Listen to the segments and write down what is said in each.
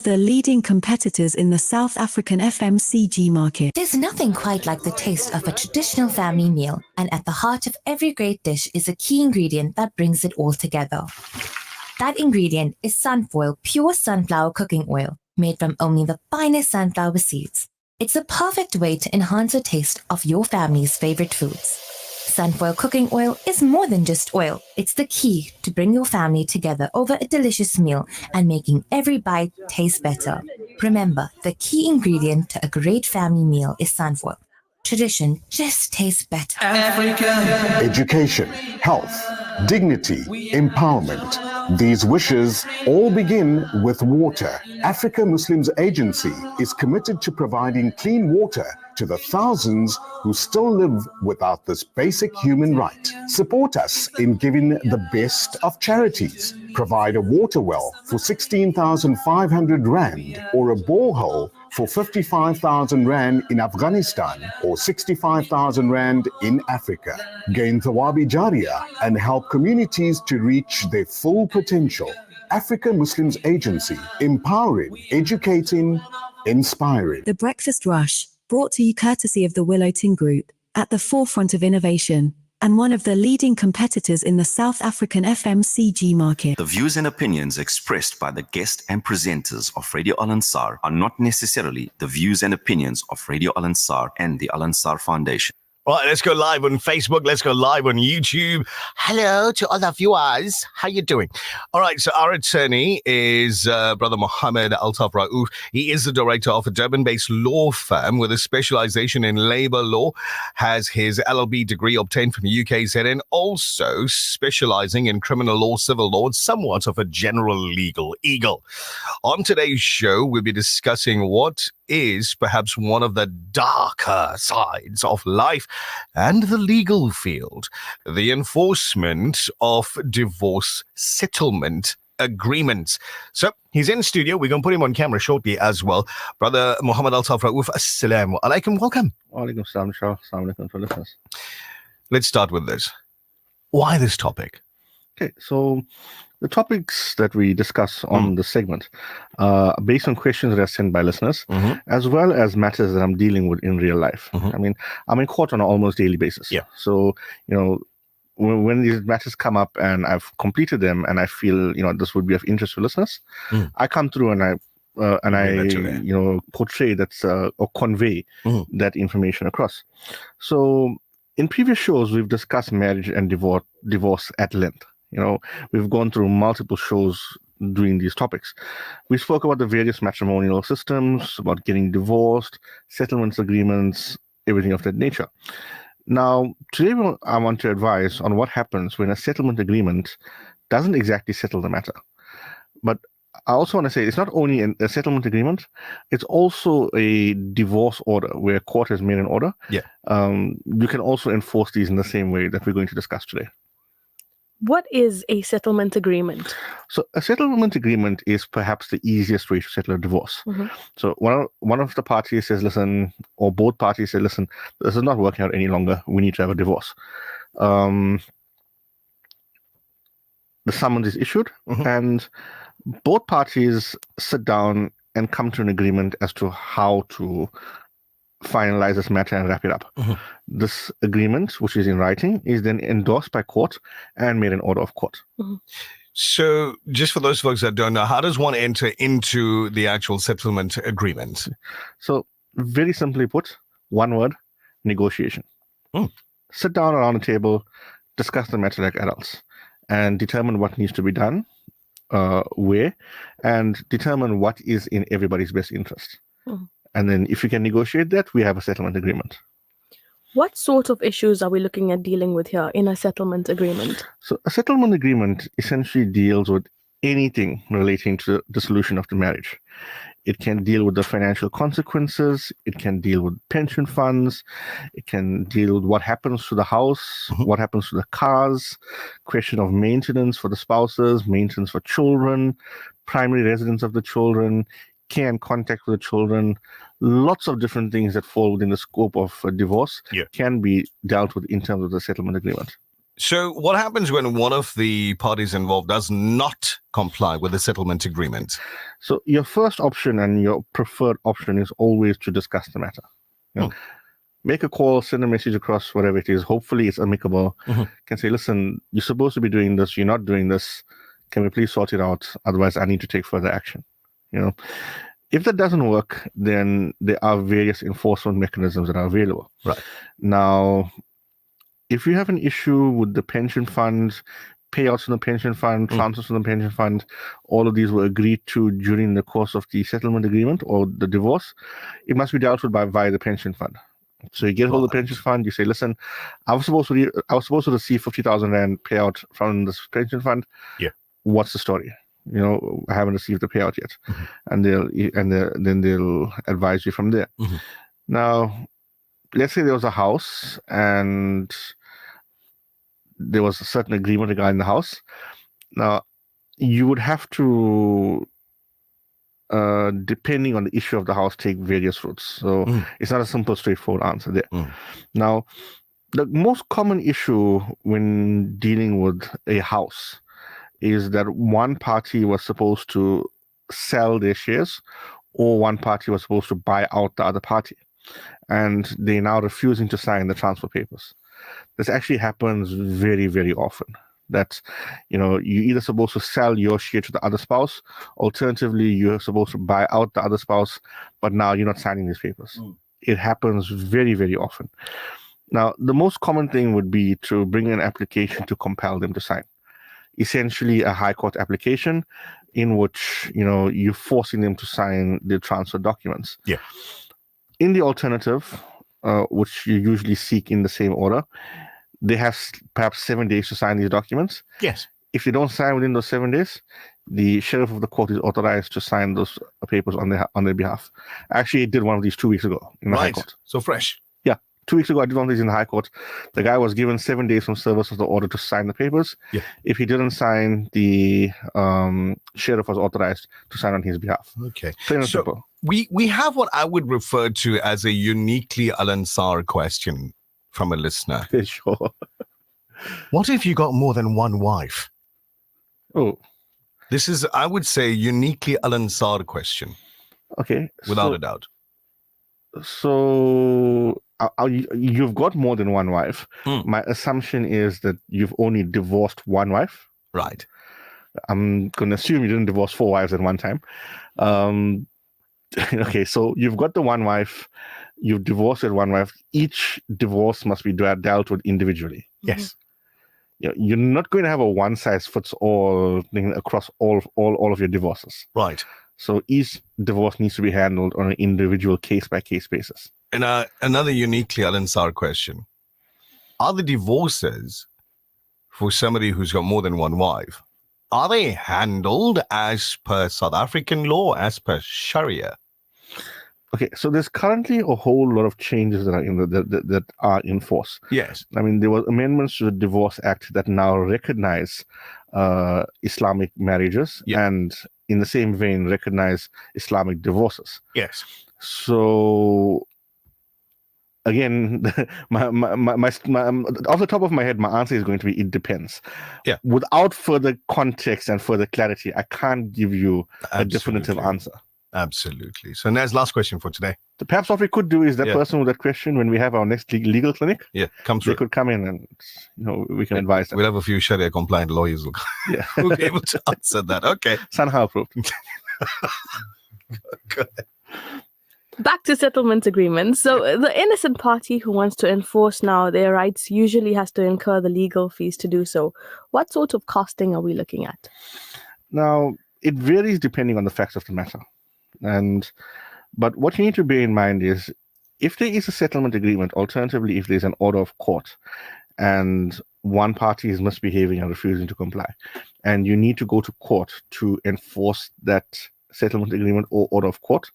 the leading competitors in the South African FMCG market. There's nothing quite like the taste of a traditional family meal, and at the heart of every great dish is a key ingredient that brings it all together. That ingredient is Sunfoil pure sunflower cooking oil, made from only the finest sunflower seeds. It's a perfect way to enhance the taste of your family's favorite foods. Sunfoil cooking oil is more than just oil. It's the key to bring your family together over a delicious meal and making every bite taste better. Remember, the key ingredient to a great family meal is Sunfoil. Tradition just tastes better. Education, health, dignity, empowerment. These wishes all begin with water. Africa Muslims Agency is committed to providing clean water to the thousands who still live without this basic human right. Support us in giving the best of charities. Provide a water well for 16,500 Rand or a borehole for 55,000 Rand in Afghanistan or 65,000 Rand in Africa. Gain Thawabi Jariyah and help communities to reach their full potential. Africa Muslims Agency, empowering, educating, inspiring. The Breakfast Rush, brought to you courtesy of the Willow Tin Group, at the forefront of innovation, and one of the leading competitors in the South African FMCG market. The views and opinions expressed by the guest and presenters of Radio Al Ansar are not necessarily the views and opinions of Radio Al Ansar and the Al Ansar Foundation. Right, let's go live on Facebook. Let's go live on YouTube. Hello to all the viewers. How you doing? All right, so our attorney is Brother Mohammed Altaaf Raoof. He is the director of a Durban-based law firm with a specialization in labor law, has his LLB degree obtained from UKZ, and also specializing in criminal law, civil law, and somewhat of a general legal eagle. On today's show, we'll be discussing what is perhaps one of the darker sides of life and the legal field, the enforcement of divorce settlement agreements. So he's in studio. We're going to put him on camera shortly as well. Brother Mohammed Altaaf Raoof, assalamu alaikum. Welcome. Walaikum salam, Shah. Assalamu alaikum for listeners. Let's start with this. Why this topic? Okay, so the topics that we discuss on the segment are based on questions that are sent by listeners, as well as matters that I'm dealing with in real life. I mean, I'm in court on an almost daily basis. Yeah. So, you know, when these matters come up and I've completed them and I feel, you know, this would be of interest to listeners, I come through and I portray that or convey that information across. So in previous shows, we've discussed marriage and divorce at length. You know, we've gone through multiple shows doing these topics. We spoke about the various matrimonial systems, about getting divorced, settlements agreements, everything of that nature. Now, today I want to advise on what happens when a settlement agreement doesn't exactly settle the matter. But I also want to say it's not only a settlement agreement, it's also a divorce order where a court has made an order. Yeah. You can also enforce these in the same way that we're going to discuss today. What is a settlement agreement? So a settlement agreement is perhaps the easiest way to settle a divorce. So one of the parties says, listen, or both parties say, listen, this is not working out any longer. We need to have a divorce. The summons is issued and both parties sit down and come to an agreement as to how to finalize this matter and wrap it up. This agreement, which is in writing, is then endorsed by court and made an order of court. So just for those folks that don't know, how does one enter into the actual settlement agreement? So very simply put, one word, negotiation. Sit down around a table, discuss the matter like adults, and determine what needs to be done, where, and determine what is in everybody's best interest. And then if you can negotiate that, we have a settlement agreement. What sort of issues are we looking at dealing with here in a settlement agreement? So a settlement agreement essentially deals with anything relating to the solution of the marriage. It can deal with the financial consequences. It can deal with pension funds. It can deal with what happens to the house, what happens to the cars, question of maintenance for the spouses, maintenance for children, primary residence of the children, care and contact with the children. Lots of different things that fall within the scope of a divorce can be dealt with in terms of the settlement agreement. So what happens when one of the parties involved does not comply with the settlement agreement? So your first option and your preferred option is always to discuss the matter. You know, make a call, send a message across, whatever it is. Hopefully it's amicable. Can say, listen, you're supposed to be doing this. You're not doing this. Can we please sort it out? Otherwise, I need to take further action. You know, if that doesn't work, then there are various enforcement mechanisms that are available. Right. Now, if you have an issue with the pension fund, payouts from the pension fund, transfers from the pension fund, all of these were agreed to during the course of the settlement agreement or the divorce, it must be dealt with via the pension fund. So you get hold of the pension fund, you say, listen, I was supposed to receive 50,000 Rand payout from this pension fund. Yeah. What's the story? You know, I haven't received the payout yet. And then they'll advise you from there. Now, let's say there was a house and there was a certain agreement regarding the house. Now, you would have to, depending on the issue of the house, take various routes. So it's not a simple, straightforward answer there. Now, the most common issue when dealing with a house is that one party was supposed to sell their shares or one party was supposed to buy out the other party. And they're now refusing to sign the transfer papers. This actually happens very, very often. That, you know, you're either supposed to sell your share to the other spouse, alternatively, you're supposed to buy out the other spouse, but now you're not signing these papers. It happens very, very often. Now, the most common thing would be to bring an application to compel them to sign. Essentially, a high court application in which, you know, you're forcing them to sign the transfer documents. Yeah. In the alternative, which you usually seek in the same order, they have perhaps 7 days to sign these documents. Yes. If they don't sign within those 7 days, the sheriff of the court is authorized to sign those papers on their behalf. I actually did one of these 2 weeks ago in the High Court. So fresh. Yeah. 2 weeks ago, I did one of these in the High Court. The guy was given 7 days from service of the order to sign the papers. Yeah. If he didn't sign, the sheriff was authorized to sign on his behalf. Okay. Plain and So simple. we have what I would refer to as a uniquely Al-Ansar question from a listener. Sure. What if you got more than one wife? Oh, This is, I would say, uniquely Al-Ansar question, okay. without a doubt. So you've got more than one wife. Hmm. My assumption is that you've only divorced one wife. Right. I'm going to assume you didn't divorce 4 wives at one time. Okay, so you've got the one wife, you've divorced that one wife. Each divorce must be dealt with individually. Yes. You know, you're not going to have a one-size-fits-all thing across all of your divorces. Right. So each divorce needs to be handled on an individual case-by-case basis. And another uniquely Al-Ansar question. Are the divorces for somebody who's got more than one wife, are they handled as per South African law, as per Sharia? Okay, so there's currently a whole lot of changes that are that are in force. Yes. I mean, there were amendments to the Divorce Act that now recognize Islamic marriages and, in the same vein, recognize Islamic divorces. Yes. So, again, my off the top of my head, my answer is going to be it depends. Yeah. Without further context and further clarity, I can't give you a definitive answer. Absolutely. So Naz, last question for today. So perhaps what we could do is that person with that question, when we have our next legal clinic, come through. they could come in and, you know, we can advise them. We'll have a few Sharia compliant lawyers who'll be able to answer that. Okay. Somehow approved. Good. Back to settlement agreements. So the innocent party who wants to enforce now their rights usually has to incur the legal fees to do so. What sort of costing are we looking at? Now, it varies depending on the facts of the matter. But what you need to bear in mind is, if there is a settlement agreement, alternatively, if there's an order of court and one party is misbehaving and refusing to comply, and you need to go to court to enforce that settlement agreement or order of court,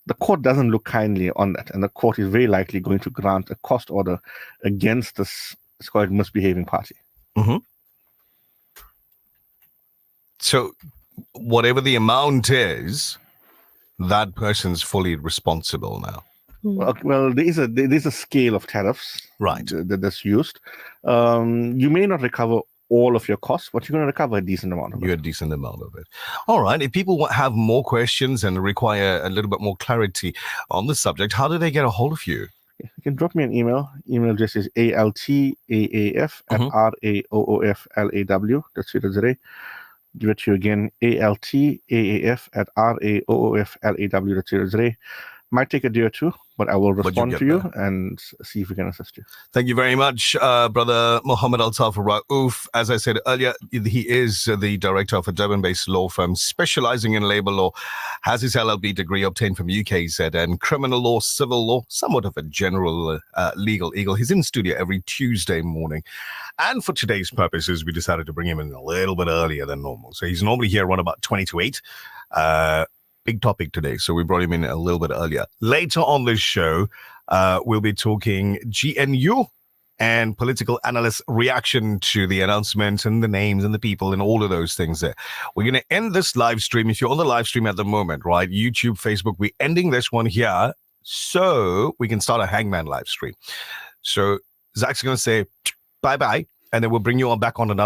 the court doesn't look kindly on that, and the court is very likely going to grant a cost order against this misbehaving party. So whatever the amount is, that person's fully responsible now. Well, there's a scale of tariffs that's used. You may not recover all of your costs, but you're going to recover a decent amount of it. A decent amount of it. All right. If people have more questions and require a little bit more clarity on the subject, how do they get a hold of you? You can drop me an email. Email address is altaaf@raooflaw.co.za. Give it to you again, altaaf@raooflaw.co.za. Might take a day or two, but I will respond to you and see if we can assist you. Thank you very much, Brother Muhammad Altaaf Raoof. As I said earlier, he is the director of a Durban-based law firm specializing in labor law, has his LLB degree obtained from UKZ and criminal law, civil law, somewhat of a general legal eagle. He's in studio every Tuesday morning. And for today's purposes, we decided to bring him in a little bit earlier than normal. So he's normally here around about 20 to 8. Big topic today, so we brought him in a little bit earlier. Later on this show, we'll be talking GNU and political analysts' reaction to the announcement and the names and the people and all of those things there. We're going to end this live stream. If you're on the live stream at the moment, right, YouTube, Facebook, we're ending this one here so we can start a Hangman live stream. So Zach's going to say bye-bye, and then we'll bring you on back on another.